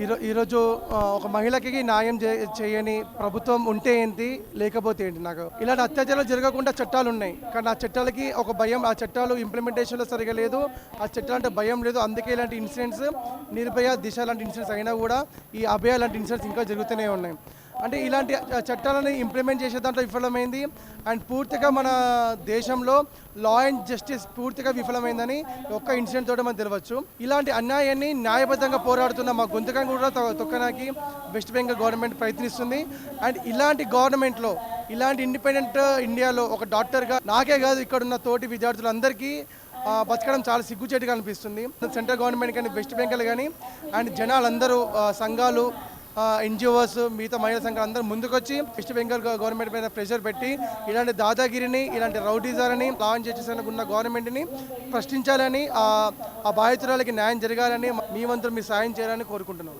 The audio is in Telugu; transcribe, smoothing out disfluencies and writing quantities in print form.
ఈరోజు ఒక మహిళకి న్యాయం చేయని ప్రభుత్వం ఉంటే ఏంటి, లేకపోతే ఏంటి? నాకు ఇలాంటి అత్యాచారాలు జరగకుండా చట్టాలు ఉన్నాయి, కానీ ఆ చట్టాలకి ఒక భయం, ఆ చట్టాలు ఇంప్లిమెంటేషన్లో సరిగా లేదు, ఆ చట్టాలంటే భయం లేదు. అందుకే ఇలాంటి ఇన్సిడెంట్స్, నిర్భయ, దిశ లాంటి ఇన్సిడెంట్స్ అయినా కూడా ఈ అభయ లాంటి ఇన్సిడెంట్స్ ఇంకా జరుగుతూనే ఉన్నాయి. అంటే ఇలాంటి చట్టాలను ఇంప్లిమెంట్ చేసే దాంట్లో విఫలమైంది. అండ్ పూర్తిగా మన దేశంలో లా అండ్ జస్టిస్ పూర్తిగా విఫలమైందని ఒక్క ఇన్సిడెంట్ తోటి మనం తెలవచ్చు. ఇలాంటి అన్యాయాన్ని న్యాయబద్ధంగా పోరాడుతున్న మా గొంతుకను కూడా తొక్కడానికి వెస్ట్ బెంగాల్ గవర్నమెంట్ ప్రయత్నిస్తుంది. అండ్ ఇలాంటి గవర్నమెంట్లో, ఇలాంటి ఇండిపెండెంట్ ఇండియాలో ఒక డాక్టర్గా నాకే కాదు, ఇక్కడున్న తోటి విద్యార్థులందరికీ బతకడం చాలా సిగ్గుచేటుగా అనిపిస్తుంది. సెంట్రల్ గవర్నమెంట్ కానీ, వెస్ట్ బెంగాల్ కానీ, అండ్ జనాలందరూ, సంఘాలు, ఎన్జిఓస్, మిగతా మహిళా సంఘాలు అందరూ ముందుకొచ్చి వెస్ట్ బెంగాల్ గవర్నమెంట్ మీద ప్రెషర్ పెట్టి ఇలాంటి దాదాగిరిని, ఇలాంటి రౌడీజాలని, లాంచ్ చేసేసిన ఉన్న గవర్నమెంట్ని ప్రశ్నించాలని, ఆ బాధితురాలకి న్యాయం జరగాలని, మీ వంతు మీ సాయం చేయాలని కోరుకుంటున్నాం.